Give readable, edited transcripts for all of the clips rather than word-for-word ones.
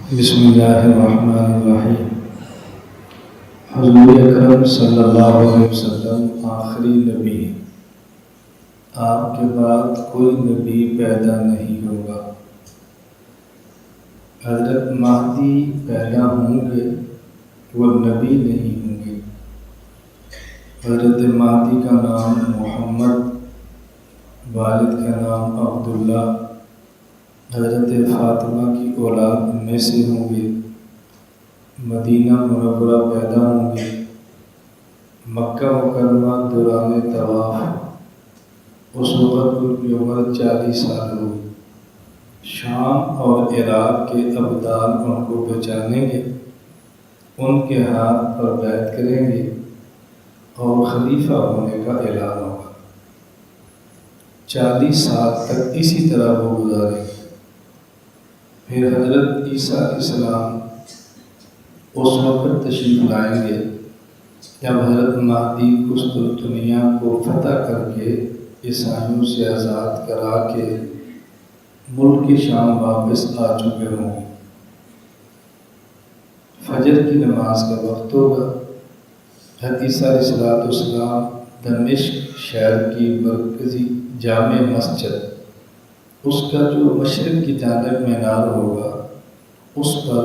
بسم اللہ الرحمن الرحیم۔ حضور اکرم صلی اللہ علیہ وسلم آخری نبی ہیں۔ آپ کے بعد کوئی نبی پیدا نہیں ہوگا۔ حضرت مہدی پیدا ہوں گے، وہ نبی نہیں ہوں گے۔ حضرت مہدی کا نام محمد، والد کا نام عبداللہ، حضرت فاطمہ کی اولاد میں سے ہوں گے۔ مدینہ منورہ پیدا ہوں گے۔ مکہ مکرمہ دوران طواف اس وقت ان کی عمر 40 سال ہوگی۔ شام اور عراق کے ابدال ان کو پہچانیں گے، ان کے ہاتھ پر بیعت کریں گے اور خلیفہ ہونے کا اعلان ہوگا۔ 40 سال تک اسی طرح وہ گزاریں گے۔ پھر حضرت عیسیٰ علیہ السلام اس وقت تشریف لائیں گے جب حضرت مہدی قسطنطنیہ کو فتح کر کے عیسائیوں سے آزاد کرا کے ملک شام واپس آ چکے ہوں گے۔ فجر کی نماز کا وقت ہوگا۔ حضرت عیسیٰ علیہ السلام دمشق شہر کی مرکزی جامع مسجد، اس کا جو مشرق کی جانب مینار ہوگا، اس پر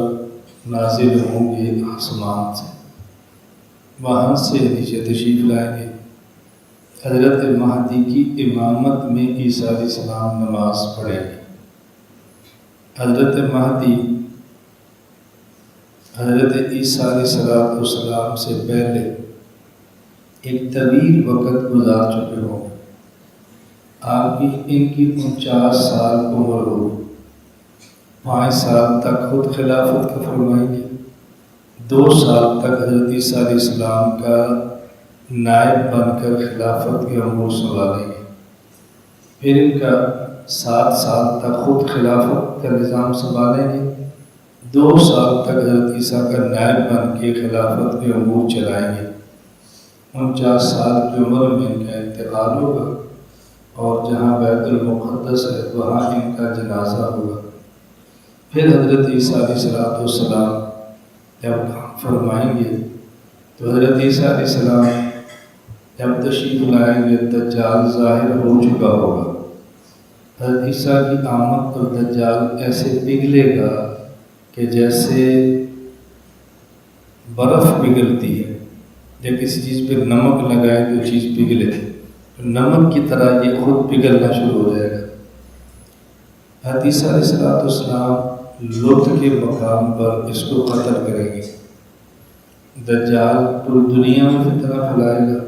نازل ہوں گے آسمان سے، وہاں سے نیچے تشریف لائیں گے۔ حضرت مہدی کی امامت میں عیسیٰ علیہ السلام نماز پڑھیں گے۔ حضرت مہدی حضرت عیسیٰ علیہ السلام سے پہلے ایک طویل وقت گزار چکے ہوں گے۔ آپ کی ان کی 49 سال عمر ہوگی۔ 5 سال تک خود خلافت کا فرمائیں گے۔ 2 سال تک حضرت عیسیٰ علیہ السلام کا نائب بن کر خلافت کے امور سنبھالیں گے۔ پھر ان کا 7 سال تک خود خلافت کا نظام سنبھالیں گے۔ 2 سال تک حضرت عیسیٰ کا نائب بن کے خلافت کے امور چلائیں گے۔ 49 سال کی عمر میں ان کا انتقال ہوگا اور جہاں بیت المقدس ہے وہاں ان کا جنازہ ہوگا۔ پھر حضرت عیسیٰ علیہ السلام جب فرمائیں گے تو حضرت عیسیٰ علیہ السلام جب تشریف لائیں گے دجال ظاہر ہو چکا ہوگا۔ حضرت عیسیٰ کی آمد پر دجال ایسے پگھلے گا کہ جیسے برف پگھلتی ہے، جب کسی چیز پہ نمک لگائے تو چیز پگھلے، نمک کی طرح یہ خود پگھلنا شروع ہو جائے گا۔ حضرت عیسیٰ علیہ السلام لط کے مقام پر اس کو قتل کریں گے۔ دجال پوری دنیا میں فتنہ پھیلائے گا۔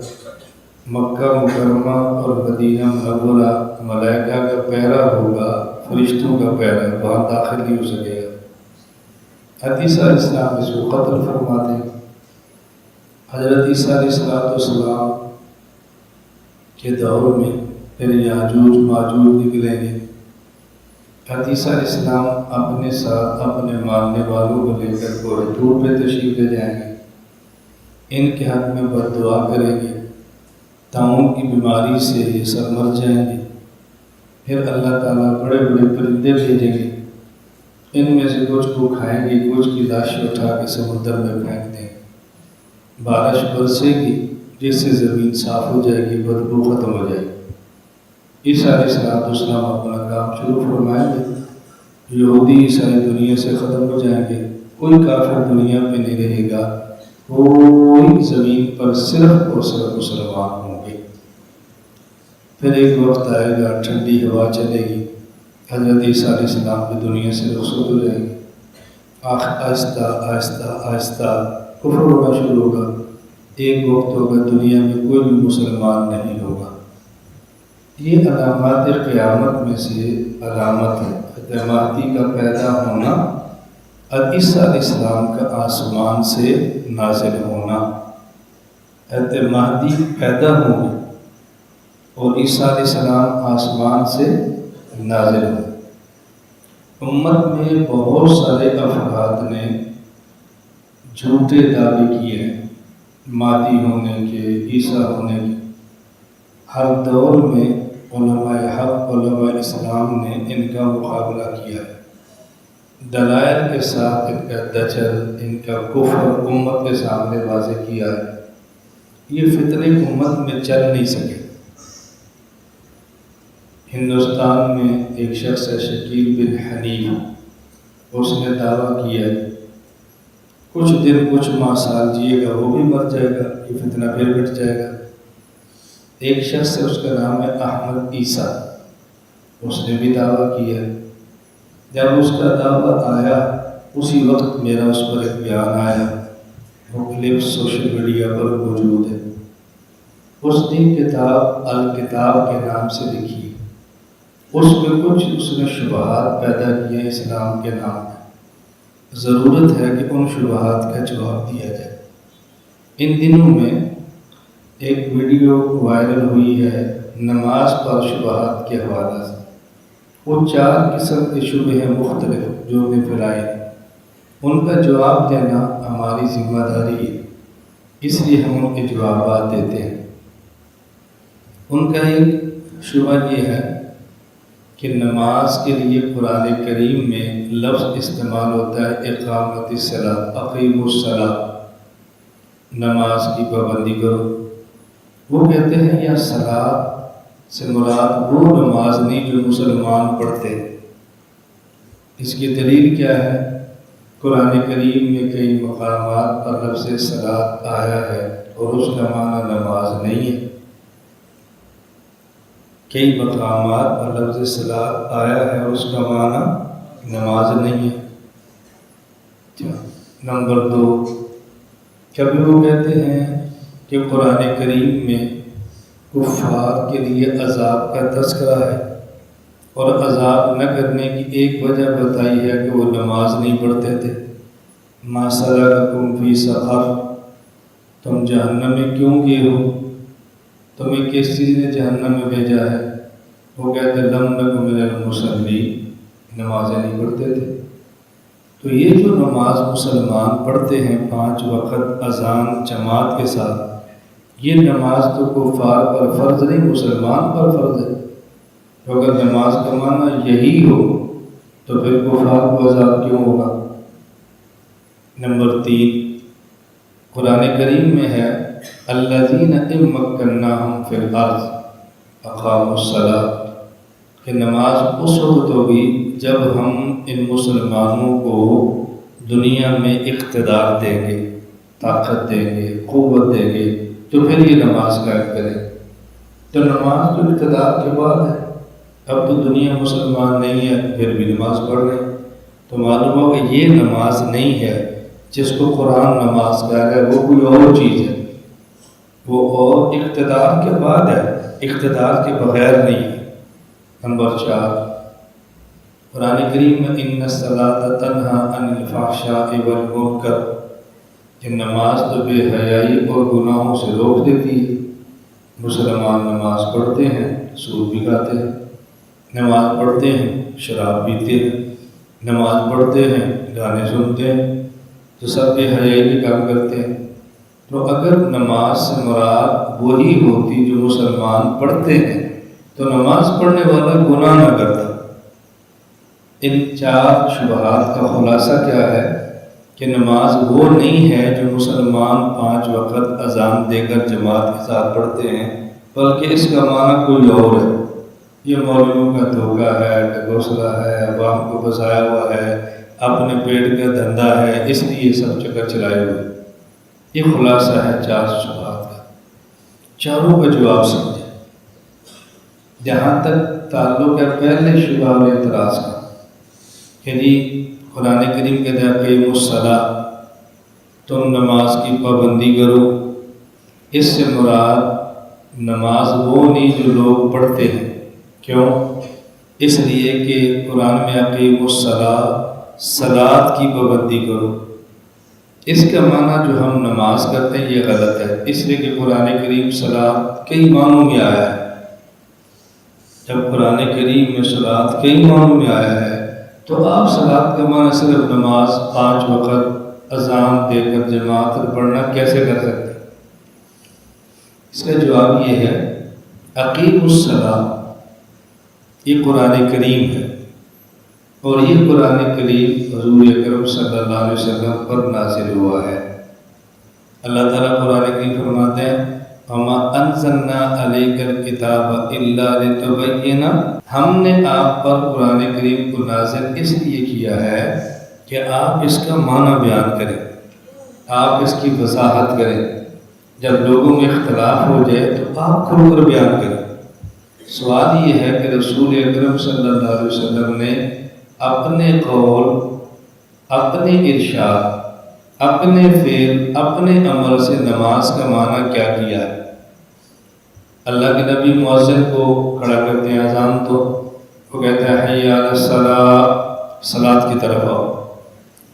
مکہ مکرمہ اور مدینہ منورہ ملائکہ کا پہرا ہوگا، فرشتوں کا پہرا، وہاں داخل نہیں ہو سکے گا۔ حضرت عیسیٰ علیہ السلام اس کو قتل فرما دیں۔ حضرت عیسیٰ علیہ السلام کے دور میں پھر یاجوج ماجوج نکلیں گے۔ حضرت عیسیٰ علیہ السلام اپنے ساتھ اپنے ماننے والوں کو لے کر گھوڑے دور پہ تشریف لے جائیں گے۔ ان کے حق میں بد دعا کریں گے، طاعون کی بیماری سے یہ سب مر جائیں گے۔ پھر اللہ تعالیٰ بڑے بڑے پرندے بھیجیں گے، ان میں سے کچھ کو کھائیں گے، کچھ کی لاشیں اٹھا کے سمندر میں پھینک دیں گے۔ بارش برسے گی جس سے زمین صاف ہو جائے گی، بدبو ختم ہو جائے گی۔ عیسیٰ علیہ السلام اپنا کام شروع فرمائیں گے۔ یہودی عیسائی دنیا سے ختم ہو جائیں گے، کوئی کافر دنیا میں نہیں رہے گا، کوئی زمین پر صرف اور صرف مسلمان ہوں گے۔ پھر ایک وقت آئے گا، ٹھنڈی ہوا چلے گی، حضرت عیسیٰ علیہ السلام بھی دنیا سے رخصت ہو جائیں گے۔ آہستہ آہستہ آہستہ کفر ہونا شروع ہوگا۔ ایک وقت ہوگا دنیا میں کوئی بھی مسلمان نہیں ہوگا۔ یہ علامات قیامت میں سے علامت ہے۔ حضرت مہدی کا پیدا ہونا اور عیسیٰ علیہ السلام کا آسمان سے نازل ہونا۔ حضرت مہدی پیدا ہوں گے اور عیسیٰ علیہ السلام آسمان سے نازل ہوں۔ امت میں بہت سارے افراد نے جھوٹے دعوے کیے ہیں مہدی ہونے کے، عیسیٰ ہونے کے۔ ہر دور میں علماء حق، علماء اسلام نے ان کا مقابلہ کیا ہے۔ دلائل کے ساتھ ان کا دچل، ان کا کفر امت کے سامنے واضح کیا ہے۔ یہ فتنے امت میں چل نہیں سکے۔ ہندوستان میں ایک شخص ہے شکیل بن حنیف، اس نے دعویٰ کیا ہے کچھ دن کچھ ماہ سال جیے گا وہ بھی مر جائے گا، یہ فتنہ پھر مٹ جائے گا۔ ایک شخص ہے، اس کا نام ہے احمد عیسیٰ، اس نے بھی دعویٰ کیا ہے۔ جب اس کا دعویٰ آیا اسی وقت میرا اس پر ایک بیان آیا، وہ کلپ سوشل میڈیا پر موجود ہے۔ اس نے کتاب الکتاب کے نام سے لکھی، اس میں کچھ اس نے شبہات پیدا کیے اسلام کے نام میں۔ ضرورت ہے کہ ان شبہات کا جواب دیا جائے۔ ان دنوں میں ایک ویڈیو وائرل ہوئی ہے نماز پر شبہات کے حوالے سے۔ وہ 4 قسم کے شبہ مختلف جو انہیں پھیلائے ہیں، ان کا جواب دینا ہماری ذمہ داری ہے، اس لیے ہم ان کے جوابات دیتے ہیں۔ ان کا ایک شبہ یہ ہے کہ نماز کے لیے قرآن کریم میں لفظ استعمال ہوتا ہے اقامت الصلاۃ، اقیموا الصلاۃ، نماز کی پابندی کرو۔ وہ کہتے ہیں یا صلاۃ سے مراد وہ نماز نہیں جو مسلمان پڑھتے۔ اس کی دلیل کیا ہے؟ قرآن کریم میں کئی مقامات پر لفظ صلاۃ آیا ہے اور اس کا معنی نماز نہیں ہے۔ کئی مقامات پر لفظ صلاۃ آیا ہے اور اس کا معنی نماز نہیں ہے۔ نمبر 2، کبھی وہ کہتے ہیں کہ قرآن کریم میں کفار کے لیے عذاب کا تذکرہ ہے اور عذاب نہ کرنے کی ایک وجہ بتائی ہے کہ وہ نماز نہیں پڑھتے تھے۔ ما سلککم فی سقر، تم جہنم میں کیوں گئے ہو؟ تمہیں کس چیز نے جہنم میں بھیجا ہے؟ وہ کہتے ہیں لم نک من المصلین، نمازیں نہیں پڑھتے تھے۔ تو یہ جو نماز مسلمان پڑھتے ہیں 5 وقت اذان جماعت کے ساتھ، یہ نماز تو کفار پر فرض نہیں، مسلمان پر فرض ہے۔ تو اگر نماز کا معنی یہی ہو تو پھر کفار کو عذاب کیوں ہوگا؟ نمبر 3، قرآن کریم میں ہے الذین ان مکناہم فی الارض اقاموا الصلاۃ، کہ نماز اس وقت ہوگی جب ہم ان مسلمانوں کو دنیا میں اقتدار دیں گے، طاقت دیں گے، قوت دیں گے، تو پھر یہ نماز قائم کریں۔ تو نماز تو اقتدار کے بعد ہے، اب تو دنیا مسلمان نہیں ہے پھر بھی نماز پڑھ رہے ہیں۔ تو معلوم ہو کہ یہ نماز نہیں ہے جس کو قرآن نماز کہہ رہا ہے، وہ کوئی اور چیز ہے، وہ اور اقتدار کے بعد ہے، اقتدار کے بغیر نہیں ہے۔ نمبر 4، قرآن کریم میں ان الصلاۃ تنہی عن الفحشاء والمنکر، کہ نماز تو بے حیائی اور گناہوں سے روک دیتی ہے۔ مسلمان نماز پڑھتے ہیں، سود بھی کھاتے ہیں، نماز پڑھتے ہیں، شراب پیتے ہیں، نماز پڑھتے ہیں، گانے سنتے ہیں، تو سب بے حیائی کے کام کرتے ہیں۔ تو اگر نماز سے مراد وہی ہوتی جو مسلمان پڑھتے ہیں تو نماز پڑھنے والا گناہ نہ کرتا۔ ان 4 شبہات کا خلاصہ کیا ہے کہ نماز وہ نہیں ہے جو مسلمان 5 وقت اذان دے کر جماعت کے ساتھ پڑھتے ہیں، بلکہ اس کا معنی کوئی اور ہے۔ یہ مولویوں کا دھوکہ ہے، ڈگوسلہ ہے، عوام کو بسایا ہوا ہے، اپنے پیٹ کا دھندا ہے، اس لیے یہ سب چکر چلائے ہوئے۔ یہ خلاصہ ہے 4 شبہات کا، چاروں کا جواب سمجھیں۔ جہاں تک تعلق ہے پہلے شبہ اور اعتراض کا کہ جی قرآن کریم کہتا ہے اقیموا الصلاۃ، تم نماز کی پابندی کرو، اس سے مراد نماز وہ نہیں جو لوگ پڑھتے ہیں۔ کیوں؟ اس لیے کہ قرآن میں اقیموا الصلاۃ، صلاۃ کی پابندی کرو، اس کا معنی جو ہم نماز کرتے ہیں یہ غلط ہے، اس لیے کہ قرآن کریم صلاۃ کئی معنوں میں آیا ہے۔ جب قرآن کریم میں صلاۃ کئی معنوں میں آیا ہے تو آپ صلاۃ کا معنی صرف نماز 5 وقت اذان دے کر جماعت میں پڑھنا کیسے کر سکتے ہیں؟ اس کا جواب یہ ہے اقیموا الصلاۃ، یہ قرآن کریم ہے، اور یہ قرآن کریم حضور اکرم صلی اللہ علیہ وسلم پر نازل ہوا ہے۔ اللہ تعالیٰ قرآن کریم فرماتے ہیں وَمَا أَنزَلْنَا عَلَيْكَ الْكِتَابَ إِلَّا لِتُبَيِّنَ، ہم نے آپ پر قرآن کریم کو نازل اس لیے کیا ہے کہ آپ اس کا معنی بیان کریں، آپ اس کی وضاحت کریں۔ جب لوگوں میں اختلاف ہو جائے تو آپ کھل کر بیان کریں۔ سوال یہ ہے کہ رسول اکرم صلی اللہ علیہ وسلم نے اپنے قول، اپنے ارشاد، اپنے فعل، اپنے عمل سے نماز کا معنی کیا کیا ہے؟ اللہ کے نبی مؤذن کو کھڑا کرتے ہیں اذان تو وہ کہتے ہیں حی علی الصلاۃ، صلاۃ کی طرف آؤ۔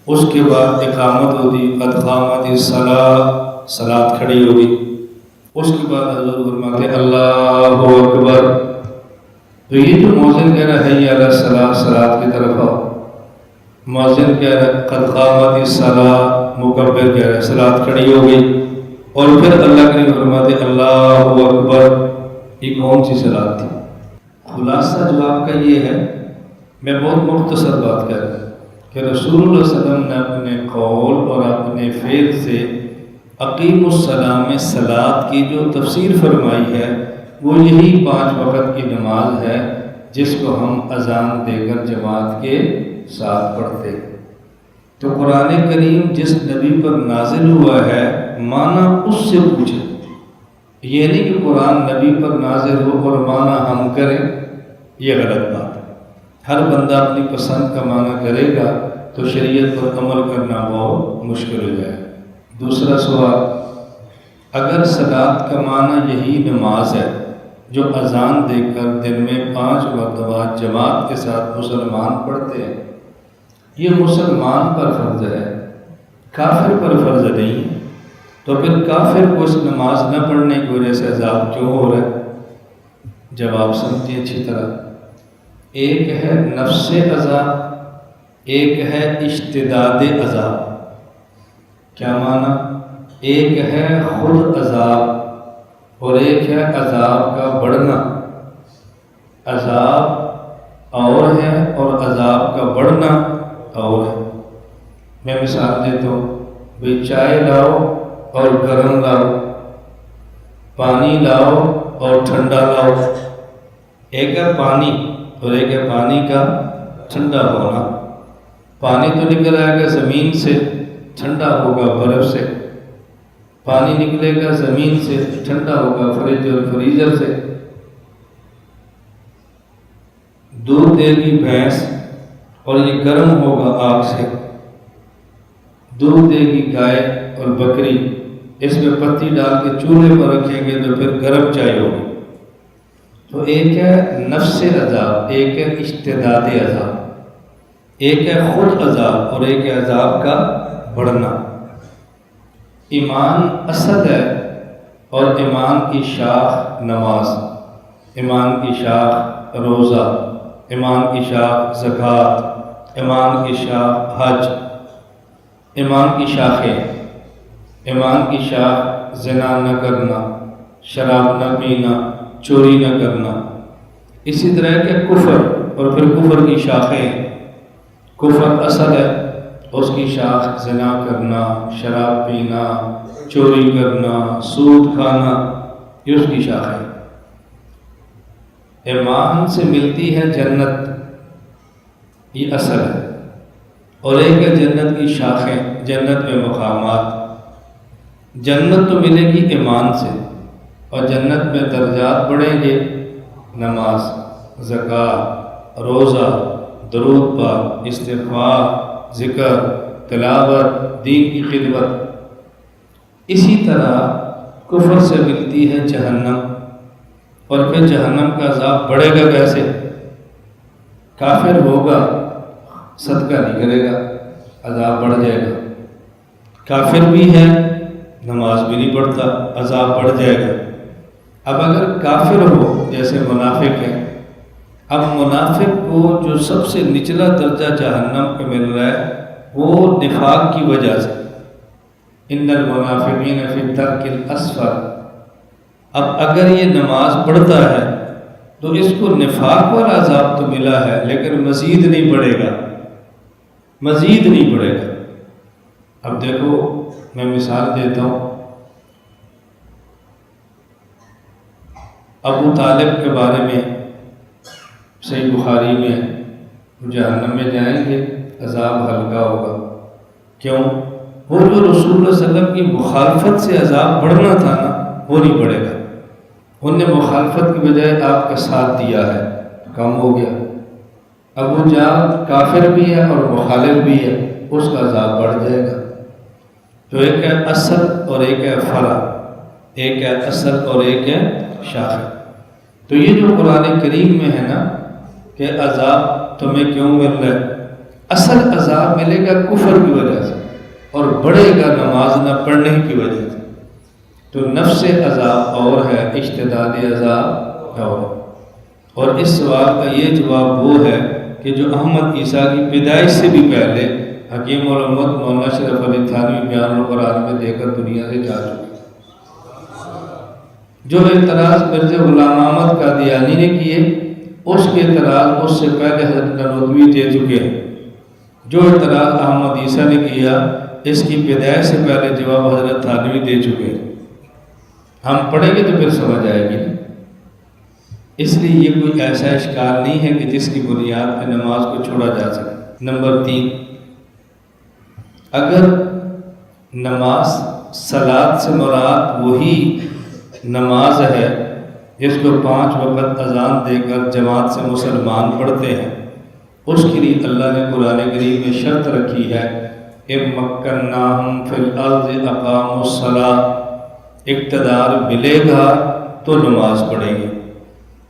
اس کے بعد اقامت ہوتی قد قامت الصلاۃ، صلاۃ کھڑی ہوگی۔ اس کے بعد حضور فرماتے ہیں اللہ اکبر۔ تو یہ جو مؤذن کہہ رہا ہے حی علی الصلاۃ، صلاۃ کی طرف آؤ، مؤذن کہہ رہا ہے قد قامت الصلاۃ، مکبر کہہ رہا ہے صلاۃ کھڑی ہو گئی، اور پھر اللہ کے نبی فرماتے اللہ اکبر۔ یہ کون سی صلاۃ تھی؟ خلاصہ جواب کا یہ ہے، میں بہت مختصر بات کر رہا ہوں کہ رسول اللہ صلی اللہ علیہ وسلم نے اپنے قول اور اپنے فعل سے اقیم الصلاۃ میں صلاۃ کی جو تفسیر فرمائی ہے وہ یہی 5 وقت کی نماز ہے جس کو ہم اذان دے کر جماعت کے ساتھ پڑھتے ہیں۔ تو قرآن کریم جس نبی پر نازل ہوا ہے معنی اس سے پوچھے، یہ نہیں کہ قرآن نبی پر نازل ہو اور معنی ہم کریں، یہ غلط بات ہے۔ ہر بندہ اپنی پسند کا معنی کرے گا تو شریعت پر عمل کرنا بہت مشکل ہو جائے۔ دوسرا سوال، اگر صلاۃ کا معنی یہی نماز ہے جو اذان دے کر دن میں 5 مرتبہ جماعت کے ساتھ مسلمان پڑھتے ہیں، یہ مسلمان پر فرض ہے، کافر پر فرض نہیں، تو پھر کافر کو اس نماز نہ پڑھنے کی وجہ سے عذاب کیوں ہو رہا ہے؟ جواب سمجھیں اچھی طرح۔ ایک ہے نفس عذاب، ایک ہے اشتداد عذاب۔ کیا معنی؟ ایک ہے خود عذاب اور ایک ہے عذاب کا بڑھنا۔ عذاب اور ہے اور عذاب کا بڑھنا اور ہے۔ میں مثال دیتا ہوں، بھئی چائے لاؤ اور گرم لاؤ، پانی لاؤ اور ٹھنڈا لاؤ۔ ایک ہے پانی اور ایک ہے پانی کا ٹھنڈا ہونا۔ پانی تو نکل آئے گا زمین سے، ٹھنڈا ہوگا برف سے۔ پانی نکلے گا زمین سے، ٹھنڈا ہوگا فریج اور فریزر سے۔ دودھ دے گی بھینس اور یہ گرم ہوگا آگ سے۔ دودھ دے گی گائے اور بکری، اس میں پتی ڈال کے چولہے پر رکھیں گے تو پھر گرم چائے ہوگی۔ تو ایک ہے نفس عذاب، ایک ہے اشتداد عذاب، ایک ہے خود عذاب اور ایک ہے عذاب کا بڑھنا۔ ایمان اصل ہے اور ایمان کی شاخ نماز، ایمان کی شاخ روزہ، ایمان کی شاخ زکوٰۃ، ایمان کی شاخ حج، ایمان کی شاخیں، ایمان کی شاخ زنا نہ کرنا، شراب نہ پینا، چوری نہ کرنا۔ اسی طرح کے کفر اور پھر کفر کی شاخیں، کفر اصل ہے، اس کی شاخ زنا کرنا، شراب پینا، چوری کرنا، سود کھانا، یہ اس کی شاخ ہے۔ ایمان سے ملتی ہے جنت، یہ اصل ہے، اور ایک ہے جنت کی شاخیں، جنت میں مقامات۔ جنت تو ملے گی ایمان سے، اور جنت میں درجات بڑھیں گے، نماز، زکوٰۃ، روزہ، درود پاک، استغفار، ذکر، تلاوت، دین کی خدمت۔ اسی طرح کفر سے ملتی ہے جہنم، اور پھر جہنم کا عذاب بڑھے گا کیسے؟ کافر ہوگا، صدقہ نہیں کرے گا، عذاب بڑھ جائے گا۔ کافر بھی ہے، نماز بھی نہیں پڑھتا، عذاب بڑھ جائے گا۔ اب اگر کافر ہو جیسے منافق ہے، اب منافق کو جو سب سے نچلا درجہ جہنم کا مل رہا ہے وہ نفاق کی وجہ سے، ان المنافقین فی الدرک الاسفل۔ اب اگر یہ نماز پڑھتا ہے تو اس کو نفاق والا عذاب تو ملا ہے، لیکن مزید نہیں بڑھے گا، مزید نہیں بڑھے گا۔ اب دیکھو میں مثال دیتا ہوں، ابو طالب کے بارے میں صحیح بخاری میں وہ جہنم میں جائیں گے، عذاب ہلکا ہوگا۔ کیوں؟ وہ جو رسول اللہ صلی اللہ علیہ وسلم کی مخالفت سے عذاب بڑھنا تھا نا، وہ نہیں بڑھے گا۔ انہوں نے مخالفت کی بجائے آپ کا ساتھ دیا ہے، کم ہو گیا۔ ابو جہل کافر بھی ہے اور مخالف بھی ہے، اس کا عذاب بڑھ جائے گا۔ تو ایک ہے اصل اور ایک ہے فرع، ایک ہے اصل اور ایک ہے شاخ۔ تو یہ جو قرآن کریم میں ہے نا کہ عذاب تمہیں کیوں مل رہا ہے، اصل عذاب ملے گا کفر کی وجہ سے اور بڑھے گا نماز نہ پڑھنے کی وجہ سے۔ تو نفس عذاب اور ہے، اشتداد عذاب اور ہے۔ اور اس سوال کا یہ جواب وہ ہے کہ جو احمد عیسیٰ کی پیدائش سے بھی پہلے حکیم الامت مولانا اشرف علی تھانوی بیان القرآن میں دے کر دنیا سے جا چکے۔ جو اعتراض مرزا غلام احمد قادیانی نے کیے، اس کے اعتراض اس سے پہلے حضرت نانوتوی دے چکے ہیں۔ جو اعتراض احمد عیسیٰ نے کیا، اس کی پیدائش سے پہلے جواب حضرت تھانوی دے چکے ہیں۔ ہم پڑھیں گے تو پھر سمجھ آئے گی۔ اس لیے یہ کوئی ایسا اشکال نہیں ہے کہ جس کی بنیاد پہ نماز کو چھوڑا جا سکے۔ نمبر 3، اگر نماز صلاۃ سے مراد وہی نماز ہے جس کو 5 وقت اذان دے کر جماعت سے مسلمان پڑھتے ہیں، اس کے لیے اللہ نے قرآن کریم میں شرط رکھی ہے مَكَّنَّاهُمْ فِي الْأَرْضِ أَقَامُوا الصَّلَاةَ، اقتدار ملے گا تو نماز پڑھیں گے۔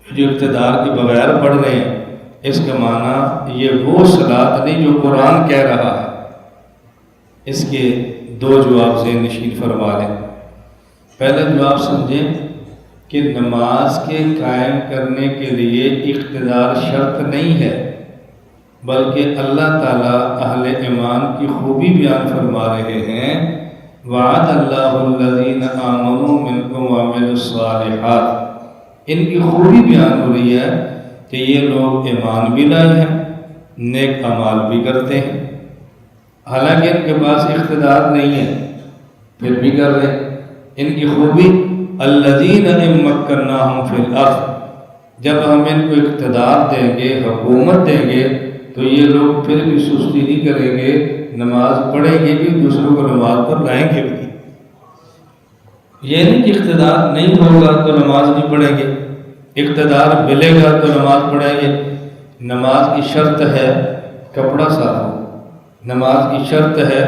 جو اقتدار کے بغیر پڑھ رہے ہیں، اس کا معنی یہ وہ صلاۃ نہیں جو قرآن کہہ رہا ہے۔ اس کے 2 جواب ذہن نشین فرما لیں۔ پہلا جواب سمجھیں کہ نماز کے قائم کرنے کے لیے اقتدار شرط نہیں ہے، بلکہ اللہ تعالیٰ اہل ایمان کی خوبی بیان فرما رہے ہیں، وعد اللہ الذین آمنوا منکم وعملوا الصالحات۔ ان کی خوبی بیان ہو رہی ہے کہ یہ لوگ ایمان بھی لائے ہیں، نیک اعمال بھی کرتے ہیں، حالانکہ ان کے پاس اقتدار نہیں ہے پھر بھی کر رہے ہیں۔ ان کی خوبی الذین مکناہم فی الارض، جب ہم ان کو اقتدار دیں گے، حکومت دیں گے، تو یہ لوگ پھر بھی سستی نہیں کریں گے، نماز پڑھیں گے بھی، دوسروں کو نماز پر لائیں گے بھی۔ یہ نہیں کہ اقتدار نہیں ہوگا تو نماز نہیں پڑھیں گے، اقتدار ملے گا تو نماز پڑھیں گے۔ نماز کی شرط ہے کپڑا صاف ہو، نماز کی شرط ہے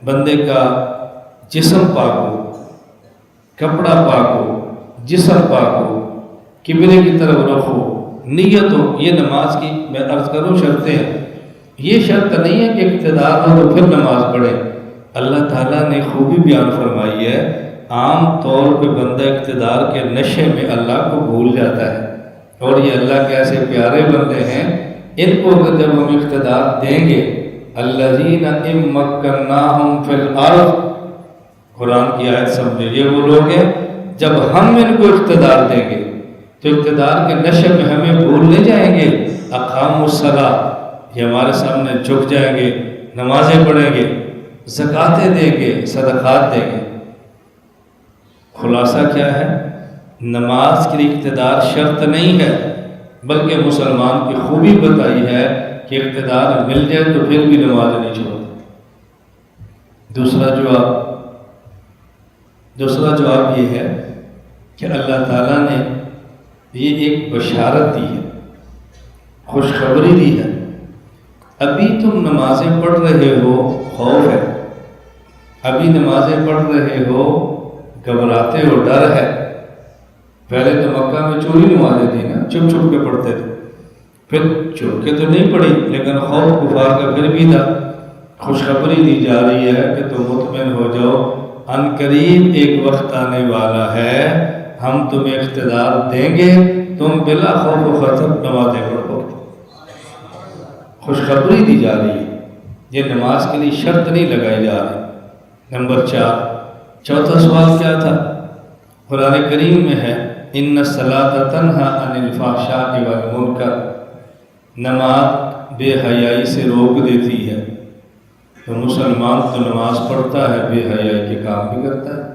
بندے کا جسم پاک ہو، کپڑا پاک ہو، جسم پاک ہو، قبلے کی طرف رخ ہو، نیت ہو۔ یہ نماز کی میں عرض کروں شرطیں ہیں۔ یہ شرط نہیں ہے کہ اقتدار ہو تو پھر نماز پڑھے۔ اللہ تعالیٰ نے خوبی بیان فرمائی ہے، عام طور پہ بندہ اقتدار کے نشے میں اللہ کو بھول جاتا ہے، اور یہ اللہ کے ایسے پیارے بندے ہیں، ان کو جب ہم اقتدار دیں گے، الذین مکناہم فی الارض، قرآن کی آیت سمجھے، یہ وہ لوگ ہیں جب ہم ان کو اقتدار دیں گے تو اقتدار کے نشے میں ہمیں بھول نہیں جائیں گے، اقاموا الصلاۃ، یہ ہمارے سامنے جھک جائیں گے، نمازیں پڑھیں گے، زکاتیں دیں گے، صدقات دیں گے۔ خلاصہ کیا ہے؟ نماز کے لیے اقتدار شرط نہیں ہے، بلکہ مسلمان کی خوبی بتائی ہے کہ اقتدار مل جائے تو پھر بھی نماز نہیں چھوڑتے۔ دوسرا جواب یہ ہے کہ اللہ تعالیٰ نے یہ ایک بشارت دی ہے، خوشخبری دی ہے۔ ابھی تم نمازیں پڑھ رہے ہو، خوف ہے، ابھی نمازیں پڑھ رہے ہو، گھبراتے ہو، ڈر ہے۔ پہلے تو مکہ میں چوری نمازیں تھی نا، چھپ چھپ کے پڑھتے تھے، پھر چھپ کے تو نہیں پڑھی لیکن خوف کفار کا پھر بھی تھا۔ خوشخبری دی جا رہی ہے کہ تم مطمئن ہو جاؤ، ان قریب ایک وقت آنے والا ہے، ہم تمہیں اقتدار دیں گے، تم بلا خوف و خطر نمازیں پڑھو۔ خوشخبری دی جا رہی ہے، یہ نماز کے لیے شرط نہیں لگائی جا رہی۔ نمبر 4، چوتھا سوال کیا تھا؟ قرآن کریم میں ہے ان الصلاۃ تنہی عن الفحشاء والمنکر، نماز بے حیائی سے روک دیتی ہے۔ تو مسلمان تو نماز پڑھتا ہے، بے حیائی کے کام بھی کرتا ہے۔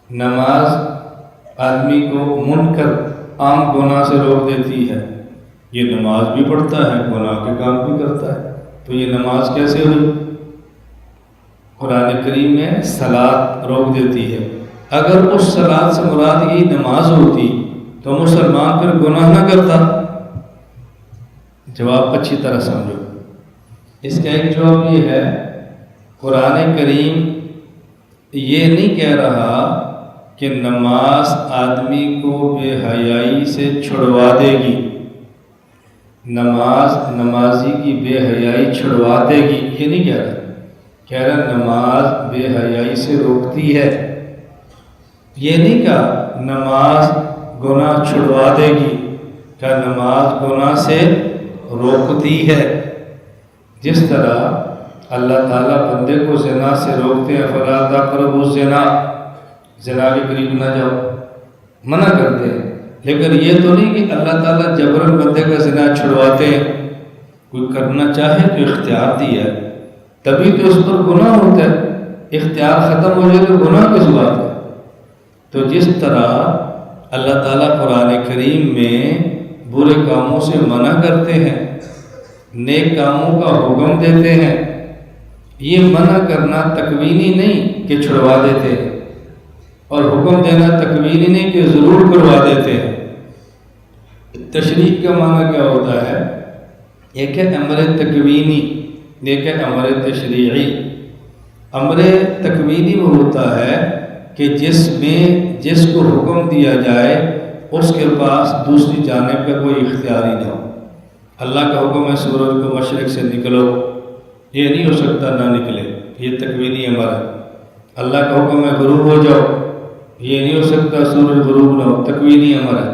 نماز آدمی کو منکر عام گناہ سے روک دیتی ہے، یہ نماز بھی پڑھتا ہے، گناہ کے کام بھی کرتا ہے، تو یہ نماز کیسے ہوئی؟ قرآن کریم میں صلاۃ روک دیتی ہے۔ اگر اس صلاۃ سے مراد یہی نماز ہوتی تو مسلمان پھر گناہ نہ کرتا۔ جواب اچھی طرح سمجھو۔ اس کا ایک جواب یہ ہے، قرآن کریم یہ نہیں کہہ رہا کہ نماز آدمی کو بے حیائی سے چھڑوا دے گی، نماز نمازی کی بے حیائی چھڑوا دے گی، یہ نہیں کہہ رہا۔ کہہ رہا نماز بے حیائی سے روکتی ہے۔ یہ نہیں کہا نماز گناہ چھڑوا دے گی، کہا نماز گناہ سے روکتی ہے۔ جس طرح اللہ تعالیٰ بندے کو زنا سے روکتے ہیں، فلا تقربوا الزنا، زنا کے قریب نہ جاؤ، منع کرتے ہیں، لیکن یہ تو نہیں کہ اللہ تعالیٰ جبراً بندے کا زنا چھڑواتے ہیں۔ کوئی کرنا چاہے تو اختیار دیا ہے، تبھی تو اس پر گناہ ہوتا ہے۔ اختیار ختم ہو جائے تو گناہ کس بات ہے؟ تو جس طرح اللہ تعالیٰ قرآن کریم میں برے کاموں سے منع کرتے ہیں، نیک کاموں کا حکم دیتے ہیں، یہ منع کرنا تکوینی نہیں کہ چھڑوا دیتے ہیں، اور حکم دینا تکوینی نہیں کہ ضرور کروا دیتے ہیں۔ تشریع کا معنی کیا ہوتا ہے؟ ایک ہے امر تکوینی، ایک ہے امر تشریعی۔ امر تکوینی وہ ہوتا ہے کہ جس کو حکم دیا جائے اس کے پاس دوسری جانب کا کوئی اختیار ہی نہ ہو۔ اللہ کا حکم ہے سورج کو مشرق سے نکلو، یہ نہیں ہو سکتا نہ نکلے، یہ تکوینی امر ہے۔ اللہ کا حکم ہے غروب ہو جاؤ، یہ نہیں ہو سکتا سورج غروب نہ ہو، تکوینی امر ہے۔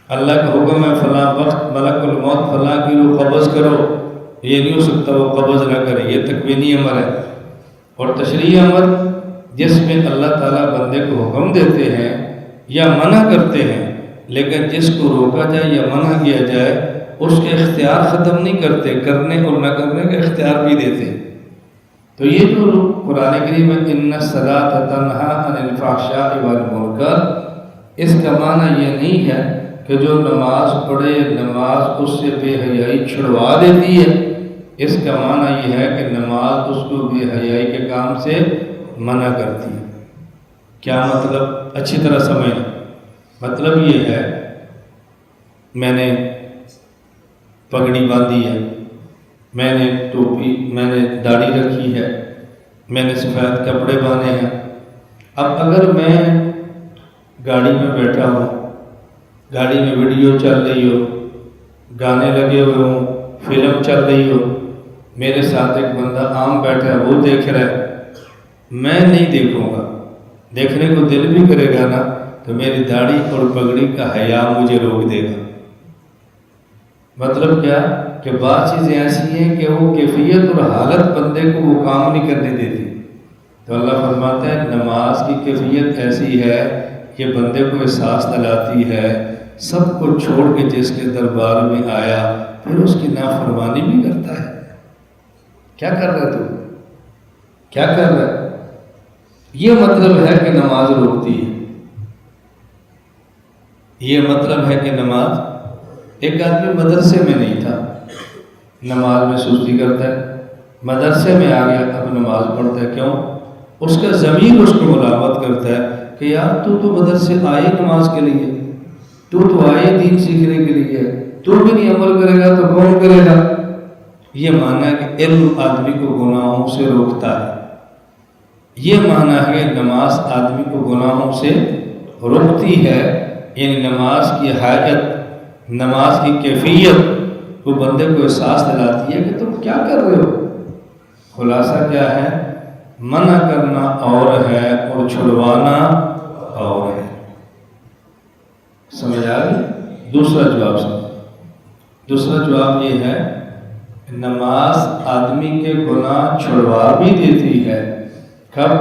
اللہ کا حکم ہے فلاں وقت ملک الموت فلاں کی روح قبض کرو، یہ نہیں ہو سکتا وہ قبض نہ کرے، یہ تکوینی امر ہے۔ اور تشریعی امر جس میں اللہ تعالیٰ بندے کو حکم دیتے ہیں یا منع کرتے ہیں، لیکن جس کو روکا جائے یا منع کیا جائے اس کے اختیار ختم نہیں کرتے، کرنے اور نہ کرنے کا اختیار بھی دیتے ہیں۔ تو یہ جو قرآن کریم میں ان الصلاۃ تنہی عن الفحشاء والمنکر، اس کا معنی یہ نہیں ہے کہ جو نماز پڑھے نماز اس سے بے حیائی چھڑوا دیتی ہے۔ اس کا معنی یہ ہے کہ نماز اس کو بے حیائی کے کام سے منع کرتی ہے۔ کیا مطلب؟ اچھی طرح سمجھنا۔ مطلب یہ ہے میں نے پگڑی باندھی ہے، میں نے ٹوپی، میں نے داڑھی رکھی ہے، میں نے سفید کپڑے باندھے ہیں۔ اب اگر میں گاڑی میں بیٹھا ہوں، گاڑی میں ویڈیو چل رہی ہو، گانے لگے ہوئے ہوں، فلم چل رہی ہو، میرے ساتھ ایک بندہ عام بیٹھا ہے، وہ دیکھ رہا ہے، میں نہیں دیکھوں گا، دیکھنے کو دل بھی کرے گا نا، تو میری داڑھی اور پگڑی کا حیا مجھے روک دے گا۔ مطلب کیا کہ بعض چیزیں ایسی ہیں کہ وہ کیفیت اور حالت بندے کو وہ کام نہیں کرنے دیتی۔ تو اللہ فرماتا ہے نماز کی کیفیت ایسی ہے کہ بندے کو احساس دلاتی ہے، سب کو چھوڑ کے جس کے دربار میں آیا پھر اس کی نافرمانی بھی کرتا ہے۔ کیا کر رہا ہے تو؟ کیا کر رہا ہے؟ یہ مطلب ہے کہ نماز روکتی ہے۔ یہ مطلب ہے کہ نماز، ایک آدمی مدرسے میں نہیں تھا، نماز میں سستی کرتا ہے، مدرسے میں آ گیا اب نماز پڑھتا ہے، کیوں؟ اس کا ضمیر اس کو ملامت کرتا ہے کہ یار تو مدرسے آئے نماز کے لیے، تو آئے دین سیکھنے کے لیے، تو بھی نہیں عمل کرے گا تو کون کرے گا؟ یہ معنی ہے کہ علم آدمی کو گناہوں سے روکتا ہے۔ یہ معنی ہے کہ نماز آدمی کو گناہوں سے روکتی ہے، یعنی نماز کی حاجت، نماز کی کیفیت وہ بندے کو احساس دلاتی ہے کہ تم کیا کر رہے ہو۔ خلاصہ کیا ہے؟ منع کرنا اور ہے اور چھڑوانا اور ہے۔ سمجھ آ گئی؟ دوسرا جواب سمجھ۔ دوسرا جواب یہ ہے نماز آدمی کے گناہ چھڑوا بھی دیتی ہے۔ کب؟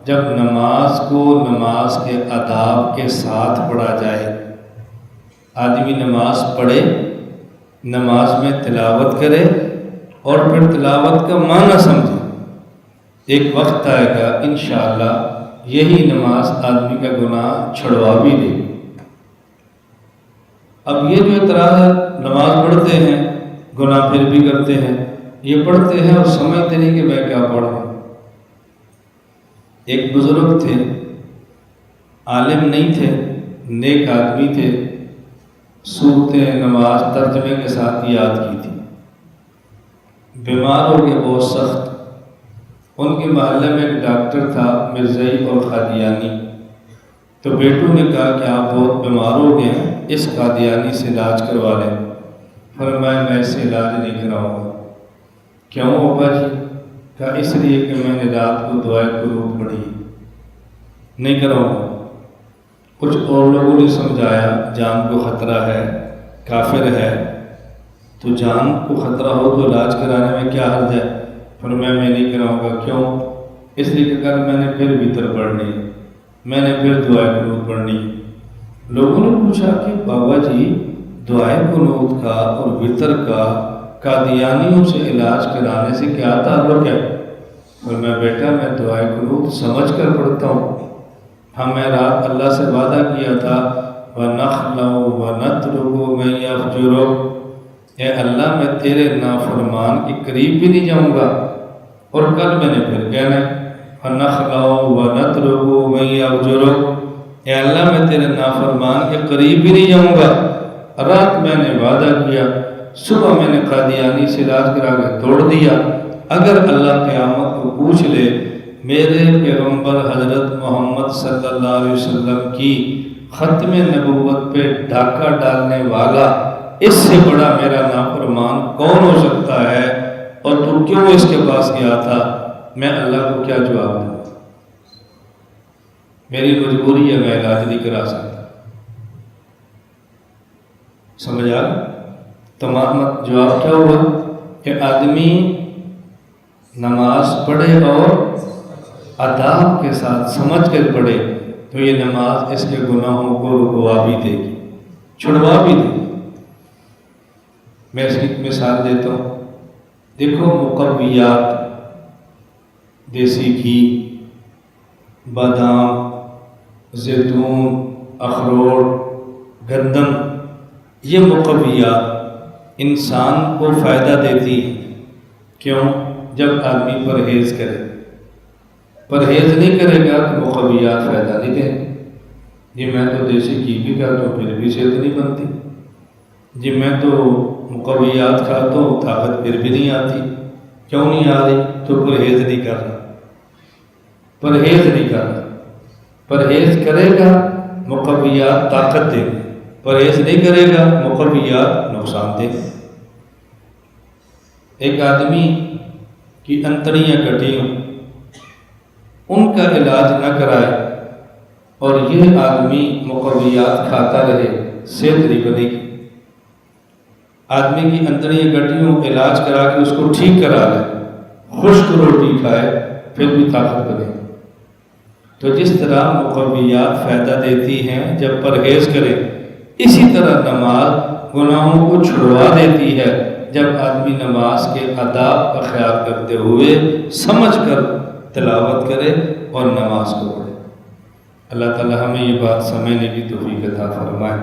جب نماز کو نماز کے آداب کے ساتھ پڑھا جائے، آدمی نماز پڑھے، نماز میں تلاوت کرے اور پھر تلاوت کا معنی سمجھے، ایک وقت آئے گا انشاءاللہ یہی نماز آدمی کا گناہ چھڑوا بھی دے گی۔ اب یہ جو اعتراض ہے، نماز پڑھتے ہیں گناہ پھر بھی کرتے ہیں، یہ پڑھتے ہیں اور سمجھتے نہیں کہ میں کیا پڑھ رہا ہوں۔ ایک بزرگ تھے، عالم نہیں تھے، نیک آدمی تھے، سورتیں نماز ترجمے کے ساتھ یاد کی تھی، بیمار ہو گئے بہت سخت۔ ان کے محلے میں ایک ڈاکٹر تھا مرزائی اور قادیانی، تو بیٹوں نے کہا کہ آپ بہت بیمار ہو گئے ہیں، اس قادیانی سے علاج کروا لیں۔ فرمایا میں اس سے علاج نہیں کراؤں گا۔ کیوں ابا جی؟ کہا اس لیے کہ میں نے رات کو دعائے قنوت پڑھی، نہیں کراؤں گا۔ کچھ اور لوگوں نے سمجھایا جان کو خطرہ ہے، کافر ہے، تو جان کو خطرہ ہو تو علاج کرانے میں کیا حرج ہے؟ فرمایا میں نہیں کراؤں گا۔ کیوں؟ اس لیے کہ کل میں نے پھر وتر پڑھنی، میں نے پھر دعائے قنوت پڑھنی۔ لوگوں نے پوچھا کہ بابا جی دعائے قنوت کا اور وتر کا قادیانیوں سے علاج کرانے سے کیا تعلق ہے؟ اور میں بیٹا میں دعائے قنوت سمجھ کر پڑھتا ہوں۔ ہمیں رات اللہ سے وعدہ کیا تھا وَنَخْلَعُ وَنَتْرُكُ مَن يَفْجُرُكَ، اے اللہ میں تیرے نافرمان کے قریب بھی نہیں جاؤں گا، اور کل میں نے پھر کہنا وَنَخْلَعُ وَنَتْرُكُ مَن يَفْجُرُكَ، اے اللہ میں تیرے نافرمان کے قریب بھی نہیں جاؤں گا۔ رات میں نے وعدہ کیا، صبح میں نے قادیانی سے علاج کرا کے توڑ دیا۔ اگر اللہ قیامت کو پوچھ لے میرے پیغمبر حضرت محمد صلی اللہ علیہ وسلم کی ختم نبوت پہ ڈاکہ ڈالنے والا اس سے بڑا میرا نافرمان کون ہو سکتا ہے، اور تو کیوں اس کے پاس گیا تھا، میں اللہ کو کیا جواب دوں؟ میری مجبوری ہے، میں علاج نہیں کرا سکتا۔ سمجھ آ؟ تمام جواب کیا ہوا کہ آدمی نماز پڑھے اور آداب کے ساتھ سمجھ کر پڑھے تو یہ نماز اس کے گناہوں کو رکوا بھی دے گی، چھڑوا بھی دے گی۔ میں اس کی مثال دیتا ہوں، دیکھو مقویات، دیسی گھی، بادام، زیتون، اخروٹ، گندم، یہ مقویات انسان کو فائدہ دیتی ہیں۔ کیوں؟ جب آدمی پرہیز کرے، پرہیز نہیں کرے گا تو مقویات فائدہ نہیں دیں۔ جی میں تو دیسی گھی بھی کھاتا ہوں پھر بھی صحت نہیں بنتی، جی میں تو مقویات کھاتا ہوں طاقت پھر بھی نہیں آتی۔ کیوں نہیں آ رہی؟ تو پرہیز نہیں کر رہا، پرہیز نہیں کر رہا۔ پرہیز کرے گا مقویات طاقت دے گی، پرہیز نہیں کرے گا مقویات نقصان دے گی۔ ایک آدمی کی انتڑیاں کٹی ہوں، ان کا علاج نہ کرائے اور یہ آدمی مقویات کھاتا رہے، صحت نہیں بنے گی۔ آدمی کی انتڑیاں کٹی ہوں، علاج کرا کے اس کو ٹھیک کرا لے، خشک روٹی کھائے پھر بھی طاقت بنے گی۔ تو جس طرح مقویات فائدہ دیتی ہیں جب پرہیز کرے، اسی طرح نماز گناہوں کو چھڑوا دیتی ہے جب آدمی نماز کے آداب کا خیال کرتے ہوئے سمجھ کر تلاوت کرے اور نماز کو پڑھے۔ اللہ تعالی ہمیں یہ بات سمجھنے کی توفیق عطا فرمائے۔